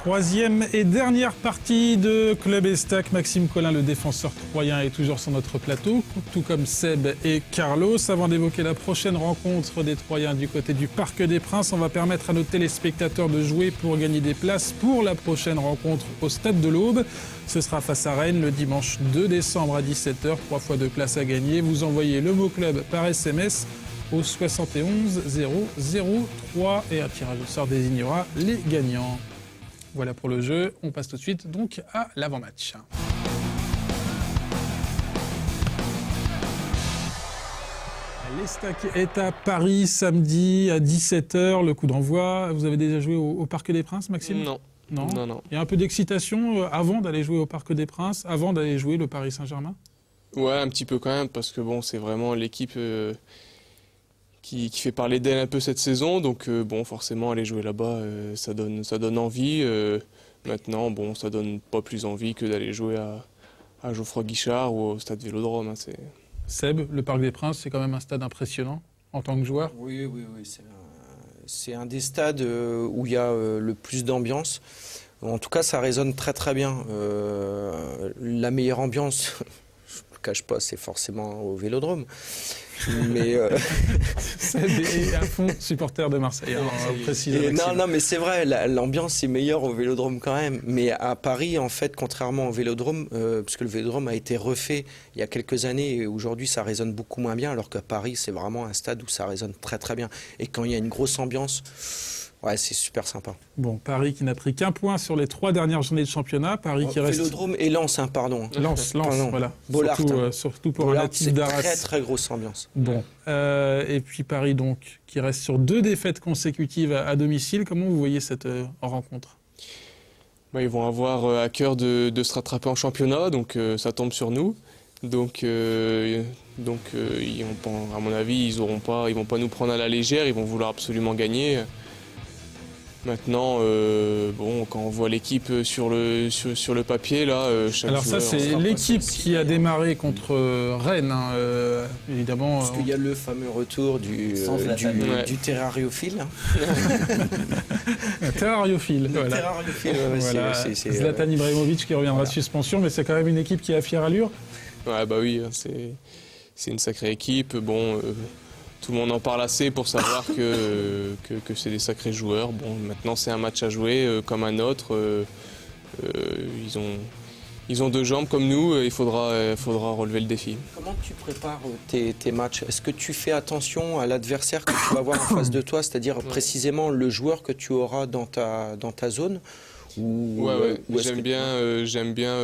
Troisième et dernière partie de Club Estac. Maxime Collin, le défenseur troyen, est toujours sur notre plateau, tout comme Seb et Carlos. Avant d'évoquer la prochaine rencontre des Troyens du côté du Parc des Princes, on va permettre à nos téléspectateurs de jouer pour gagner des places pour la prochaine rencontre au Stade de l'Aube. Ce sera face à Rennes le dimanche 2 décembre à 17h. 3 fois 2 places à gagner. Vous envoyez le mot club par SMS au 71 003 et un tirage au sort désignera les gagnants. Voilà pour le jeu. On passe tout de suite donc à l'avant-match. L'Estac est à Paris samedi à 17h. Le coup d'envoi. Vous avez déjà joué au Parc des Princes, Maxime ? Non. Non. Non. Il y a un peu d'excitation avant d'aller jouer au Parc des Princes, avant d'aller jouer le Paris Saint-Germain ? Ouais, un petit peu quand même, parce que bon, c'est vraiment l'équipe qui fait parler d'elle un peu cette saison. Donc bon, forcément, aller jouer là-bas, ça donne envie. Maintenant, bon, ça donne pas plus envie que d'aller jouer à Geoffroy Guichard ou au Stade Vélodrome. Hein, Seb, le Parc des Princes, c'est quand même un stade impressionnant en tant que joueur. Oui, c'est un des stades où il y a le plus d'ambiance. En tout cas, ça résonne très très bien. La meilleure ambiance, je ne le cache pas, c'est forcément au Vélodrome. Mais Seb est à fond supporter de Marseille. Non, mais c'est vrai, l'ambiance est meilleure au Vélodrome quand même. Mais à Paris, en fait, contrairement au Vélodrome, parce que le Vélodrome a été refait il y a quelques années et aujourd'hui ça résonne beaucoup moins bien, alors qu'à Paris, c'est vraiment un stade où ça résonne très très bien. Et quand il y a une grosse ambiance, ouais, c'est super sympa. Bon, Paris qui n'a pris qu'un point sur les 3 dernières journées de championnat. Paris qui reste... Vélodrome et Lens, pardon. Lens, voilà. Bollard, surtout pour Bollard, un natif d'Arras. Très très grosse ambiance. Bon, et puis Paris donc, qui reste sur 2 défaites consécutives à domicile. Comment vous voyez cette rencontre ? Ils vont avoir à cœur de se rattraper en championnat, donc ça tombe sur nous. Donc à mon avis, ils vont pas nous prendre à la légère, ils vont vouloir absolument gagner. Maintenant, quand on voit l'équipe sur le papier, là, chaque Alors ça, c'est l'équipe qui a démarré contre Rennes, évidemment. Parce qu'il y a le fameux retour du terrariophile. Terrariophile, voilà. Terrariophile, voilà. Zlatan Ibrahimovic qui reviendra de suspension, mais c'est quand même une équipe qui a fière allure. Ouais, bah oui, c'est une sacrée équipe. Bon... Tout le monde en parle assez pour savoir que c'est des sacrés joueurs. Bon, maintenant, c'est un match à jouer comme un autre. Ils ont 2 jambes comme nous. Il faudra relever le défi. Comment tu prépares tes matchs ? Est-ce que tu fais attention à l'adversaire que tu vas avoir en face de toi, c'est-à-dire précisément le joueur que tu auras dans ta zone ? J'aime bien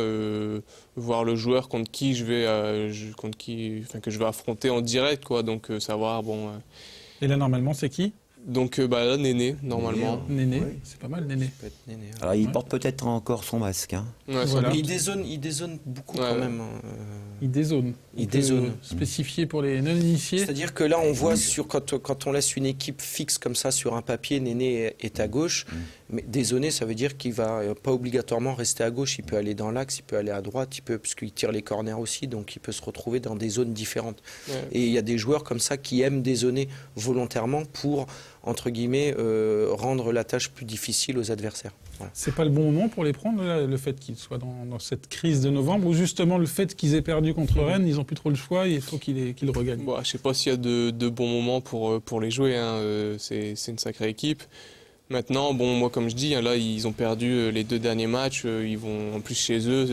voir le joueur contre qui je vais affronter en direct, quoi. Donc savoir Et là normalement c'est qui ? Donc là Néné normalement. Néné, oui. C'est pas mal Néné. Néné. Alors il porte peut-être encore son masque. Hein. Ouais, voilà. Il dézone beaucoup quand même. Il dézone. Spécifié pour les non-initiés. C'est-à-dire que là on voit quand on laisse une équipe fixe comme ça sur un papier, Néné est à gauche. Mais dézoner, ça veut dire qu'il va pas obligatoirement rester à gauche. Il peut aller dans l'axe, il peut aller à droite, parce qu'il tire les corners aussi, donc il peut se retrouver dans des zones différentes. Ouais. Et il y a des joueurs comme ça qui aiment dézoner volontairement pour, entre guillemets, rendre la tâche plus difficile aux adversaires. Voilà. C'est pas le bon moment pour les prendre, là, le fait qu'ils soient dans cette crise de novembre, ou justement le fait qu'ils aient perdu contre Rennes, ils n'ont plus trop le choix et il faut qu'ils regagnent. Bon, je sais pas s'il y a de bons moments pour les jouer. Hein. C'est une sacrée équipe. Maintenant, moi comme je dis, là ils ont perdu les 2 derniers matchs, ils vont en plus chez eux,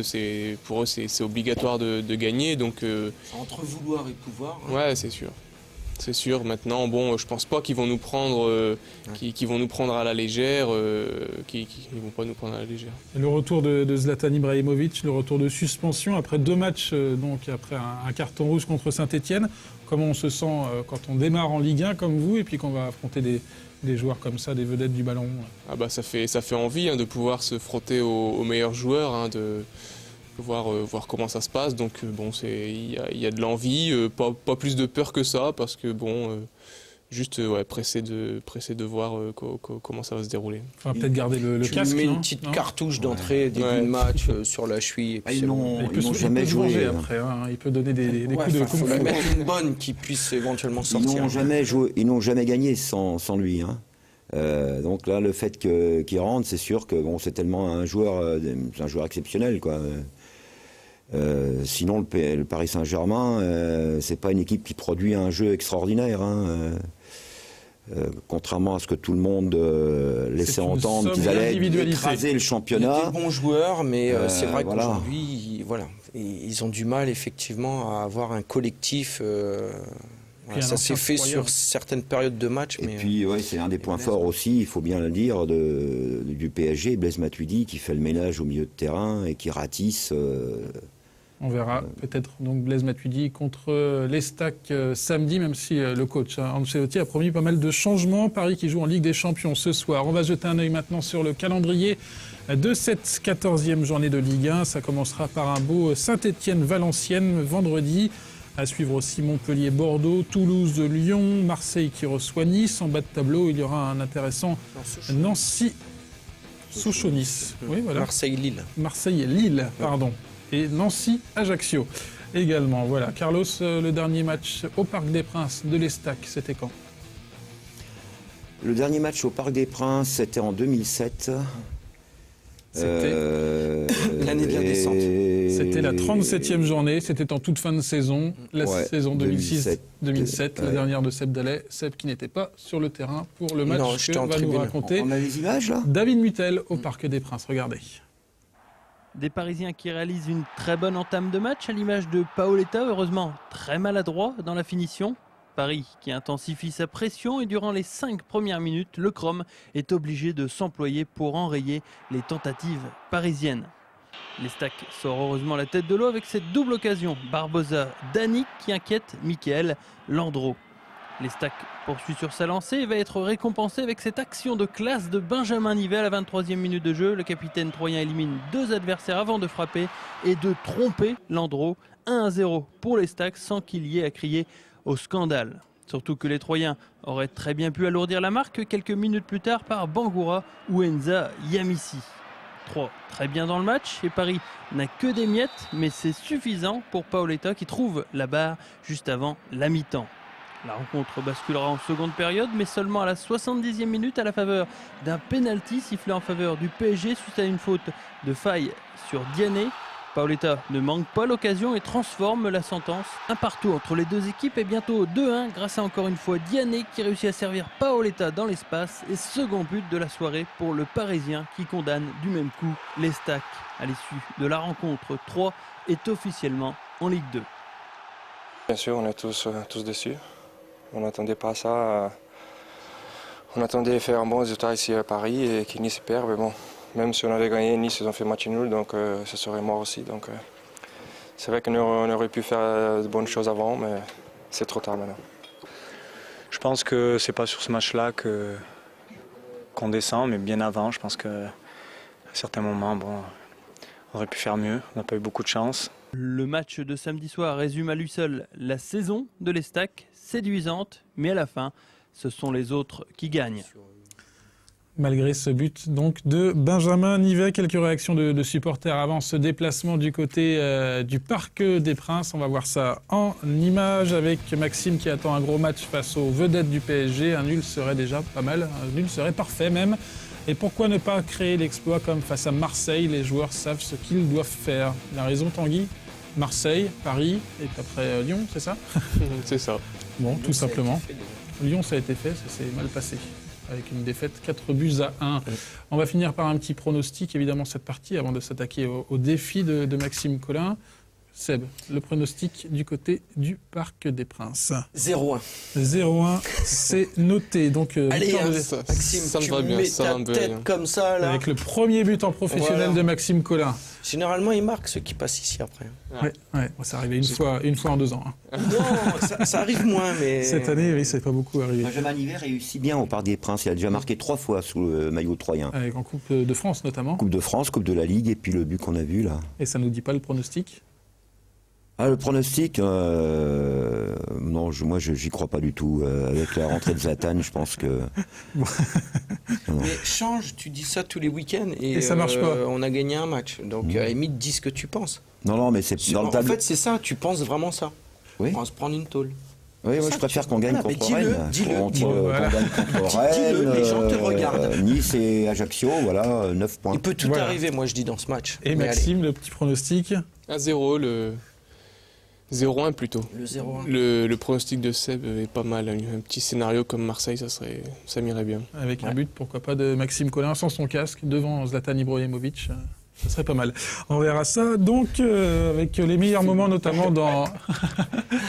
pour eux c'est obligatoire de gagner, donc. Entre vouloir et pouvoir. Hein. Ouais, c'est sûr. C'est sûr. Maintenant, je pense pas qu'ils vont nous prendre, qu'ils vont nous prendre à la légère, qu'ils vont pas nous prendre à la légère. Et le retour de Zlatan Ibrahimovic, le retour de suspension après 2 matchs, donc après un carton rouge contre Saint-Etienne. Comment on se sent quand on démarre en Ligue 1 comme vous et puis qu'on va affronter des joueurs comme ça, des vedettes du ballon? Ça fait envie de pouvoir se frotter aux meilleurs joueurs, de voir comment ça se passe. Donc il y a de l'envie, pas plus de peur que ça, parce que juste pressé de voir comment ça va se dérouler. On va peut-être garder le casque. Tu mets une petite cartouche d'entrée, début de match sur la cheville. Et puis ils n'ont jamais joué. Après, il peut donner des coups de kung fu. Il faut mettre une bonne qui puisse éventuellement sortir. Ils n'ont jamais gagné sans lui. Hein. Donc là, le fait qu'il rentre, c'est sûr que bon, c'est tellement un joueur exceptionnel, quoi. Sinon, le Paris Saint-Germain, c'est pas une équipe qui produit un jeu extraordinaire. Contrairement à ce que tout le monde laissait entendre, qu'ils allaient écraser le championnat. Il y a des bons joueurs, mais c'est vrai qu'aujourd'hui, ils ont du mal effectivement à avoir un collectif. Ça s'est fait sur certaines périodes de match. Et puis, c'est un des points forts aussi, il faut bien le dire, du PSG, Blaise Matuidi, qui fait le ménage au milieu de terrain et qui ratisse. On verra peut-être donc Blaise Matuidi contre l'Estac samedi, même si le coach Ancelotti a promis pas mal de changements. Paris qui joue en Ligue des Champions ce soir. On va jeter un œil maintenant sur le calendrier de cette 14e journée de Ligue 1. Ça commencera par un beau Saint-Étienne-Valenciennes vendredi. À suivre aussi Montpellier-Bordeaux, Toulouse-Lyon, Marseille qui reçoit Nice. En bas de tableau, il y aura un intéressant Nancy-Sochaux-Nice. Oui, voilà. Marseille-Lille. Marseille-Lille, pardon. Et Nancy-Ajaccio également. Voilà. Carlos, le dernier match au Parc des Princes de l'Estac, c'était quand? Le dernier match au Parc des Princes, c'était en 2007. C'était l'année de la descente. C'était la 37e journée, c'était en toute fin de saison, saison 2006-2007, la dernière de Seb Dallet. Seb qui n'était pas sur le terrain pour le match que va nous raconter on a les images, là David Mutel au Parc des Princes. Regardez. Des Parisiens qui réalisent une très bonne entame de match à l'image de Paoletta, heureusement très maladroit dans la finition. Paris qui intensifie sa pression et durant les 5 premières minutes, le Chrome est obligé de s'employer pour enrayer les tentatives parisiennes. L'Estac sort heureusement la tête de l'eau avec cette double occasion. Barbosa-Dani qui inquiète Mickaël Landreau. L'Estac poursuit sur sa lancée et va être récompensé avec cette action de classe de Benjamin Nivet à la 23e minute de jeu. Le capitaine troyen élimine 2 adversaires avant de frapper et de tromper Landreau. 1-0 pour l'Estac sans qu'il y ait à crier au scandale. Surtout que les Troyens auraient très bien pu alourdir la marque quelques minutes plus tard par Bangoura ou Enza Yamissi. 3 très bien dans le match et Paris n'a que des miettes, mais c'est suffisant pour Paoletta qui trouve la barre juste avant la mi-temps. La rencontre basculera en seconde période, mais seulement à la 70e minute à la faveur d'un pénalty sifflé en faveur du PSG suite à une faute de Faye sur Diané. Paoletta ne manque pas l'occasion et transforme la sentence. Un partout entre les deux équipes et bientôt 2-1 grâce à encore une fois Diané qui réussit à servir Paoletta dans l'espace et second but de la soirée pour le Parisien qui condamne du même coup l'Estac. À l'issue de la rencontre, 3 est officiellement en Ligue 2. Bien sûr, on est tous déçus. On n'attendait pas ça. On attendait faire un bon résultat ici à Paris et que Nice perd, mais bon. Même si on avait gagné, Nice, ils ont fait match nul, donc ça serait mort aussi. Donc c'est vrai qu'on aurait pu faire de bonnes choses avant, mais c'est trop tard maintenant. Je pense que c'est pas sur ce match-là qu'on descend, mais bien avant. Je pense qu'à certains moments, on aurait pu faire mieux. On n'a pas eu beaucoup de chance. Le match de samedi soir résume à lui seul la saison de l'Estac, séduisante, mais à la fin, ce sont les autres qui gagnent. Malgré ce but donc de Benjamin Nivet, quelques réactions de supporters avant ce déplacement du côté du Parc des Princes. On va voir ça en images avec Maxime qui attend un gros match face aux vedettes du PSG. Un nul serait déjà pas mal, un nul serait parfait même. Et pourquoi ne pas créer l'exploit comme face à Marseille? Les joueurs savent ce qu'ils doivent faire. Il a raison Tanguy. Marseille, Paris et après Lyon, c'est ça? C'est ça. Bon, tout simplement. Lyon, ça a été fait, ça s'est mal passé. Avec une défaite 4-1. On va finir par un petit pronostic, évidemment, cette partie, avant de s'attaquer au défi de Maxime Collin. Seb, le pronostic du côté du Parc des Princes. 0-1. 0-1, c'est noté. Donc, allez, Maxime, ça me va bien. Ça ta tête comme ça, là. Avec le premier but en professionnel de Maxime Collin. Généralement, il marque ceux qui passent ici après. Ouais, ça arrivait une fois en 2 ans. Non, ça arrive moins, mais... Cette année, oui, c'est pas beaucoup arrivé. Benjamin Nivet réussit bien au Parc des Princes. Il a déjà marqué 3 fois sous le maillot troyen. Avec en Coupe de France, notamment. Coupe de France, Coupe de la Ligue, et puis le but qu'on a vu, là. Et ça nous dit pas le pronostic? Le pronostic, non, moi j'y crois pas du tout. Avec la rentrée de Zlatan, je pense que... Mais change, tu dis ça tous les week-ends et ça marche pas. On a gagné un match. Donc à la limite, dis ce que tu penses. Non, mais c'est dans le tableau. En fait, c'est ça, tu penses vraiment ça. Oui. On va se prendre une tôle. Oui, moi Ça, je préfère tu- qu'on gagne voilà, mais contre Rennes. dis-le. Qu'on Voilà. gagne contre Dis-le, Rennes. les gens te regardent. Nice et Ajaccio, voilà, 9 points. Il peut tout Voilà. arriver, moi je dis, dans ce match. Et Mais Maxime, le petit pronostic? À 0, le 0-1 plutôt. allez, le 0-1. Le pronostic de Seb est pas mal. Un petit scénario comme Marseille, ça m'irait bien. Avec un but, pourquoi pas, de Maxime Collin sans son casque, devant Zlatan Ibrahimovic. Ça serait pas mal. On verra ça. Donc, avec les meilleurs moments, notamment dans...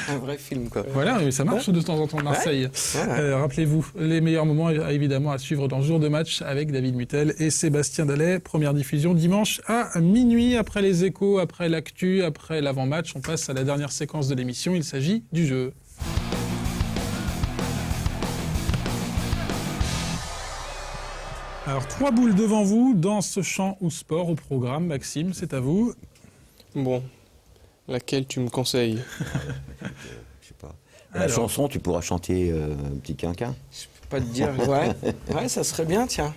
Un vrai film, quoi. Voilà, mais ça marche de temps en temps, Marseille. Voilà. Rappelez-vous, les meilleurs moments, évidemment, à suivre dans Jour de match avec David Mutel et Sébastien Dallet. Première diffusion dimanche à minuit, après les échos, après l'actu, après l'avant-match. On passe à la dernière séquence de l'émission. Il s'agit du jeu. Alors, 3 boules devant vous, danse, chant ou sport au programme. Maxime, c'est à vous. Bon, laquelle tu me conseilles? Je sais pas. La Alors. chanson, tu pourras chanter un petit quinquin. Je peux pas te dire. Ouais, ça serait bien, tiens.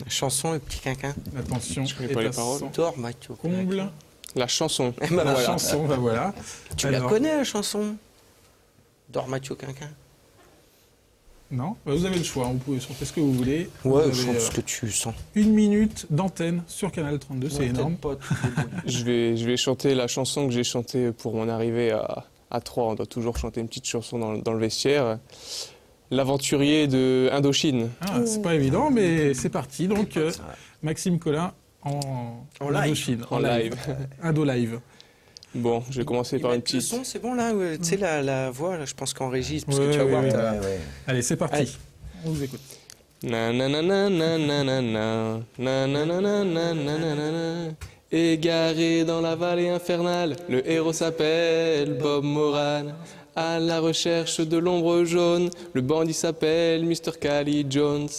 Chanson et petit quinquin. Attention, Je connais pas les paroles. Dors, Mathieu. comble. La chanson. Eh ben, La voilà. chanson, bah voilà. Tu la Alors. connais, la chanson? Dors, Mathieu Quinquin. Non, bah, vous avez le choix, vous pouvez chanter ce que vous voulez. Ouais, Vous je avez, chante ce que tu sens. 1 minute d'antenne sur Canal 32, c'est Ouais, énorme. peut-être pas tous les bouts. Je vais chanter la chanson que j'ai chantée pour mon arrivée à Troyes. On doit toujours chanter une petite chanson dans le vestiaire. L'aventurier de Indochine. Ah, c'est pas évident, mais c'est parti. Donc, Maxime Collin en live. Indochine, En live. Indo live. Bon, je vais commencer Ils par une mettent le petite. son, c'est bon là? Tu sais, la voix, là, je pense qu'en régie, parce Ouais, que tu vas ouais, voir. ouais. t'as- Allez, c'est parti. Allez. On vous écoute. Na na na na na na na na na na na na na na na na. Égaré dans la vallée infernale, le héros s'appelle Bob Moran. À la recherche de l'ombre jaune, le bandit s'appelle Mr. Cali Jones.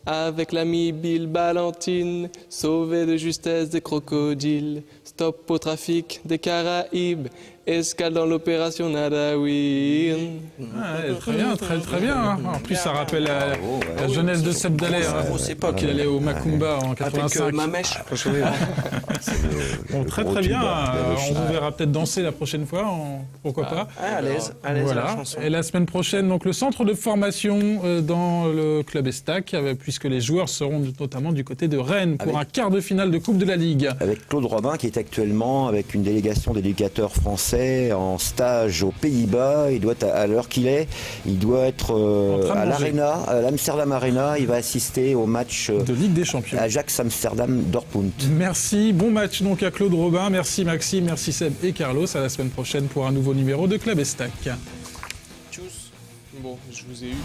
Avec l'ami Bill Ballantine, sauvé de justesse des crocodiles. Stop au trafic des Caraïbes, escale dans l'opération Nadawin. Ah, ouais, très bien, très bien. Hein. En plus, ça rappelle la jeunesse de Seb Dallaire. Grosse époque. Il allait au Macumba en Avec 85. ma mèche. Bon, très très bien. On vous verra peut-être danser la prochaine fois. Pourquoi pas. Ah, à l'aise la Voilà. chanson. Et la semaine prochaine, donc le centre de formation dans le club Estac, puisque les joueurs seront notamment du côté de Rennes pour un quart de finale de Coupe de la Ligue. Avec Claude Robin qui est actuellement avec une délégation d'éducateurs français en stage aux Pays-Bas. Il doit être à l'heure qu'il est, il doit être train de à manger. l'Arena, à l'Amsterdam Arena. Il va assister au match De Ligue des Champions. Ajax Amsterdam Dortmund. Merci, bon match donc à Claude Robin, merci Maxime, merci Seb et Carlos. À la semaine prochaine pour un nouveau numéro de Club Estac. Tchuss. Bon, je vous ai eu.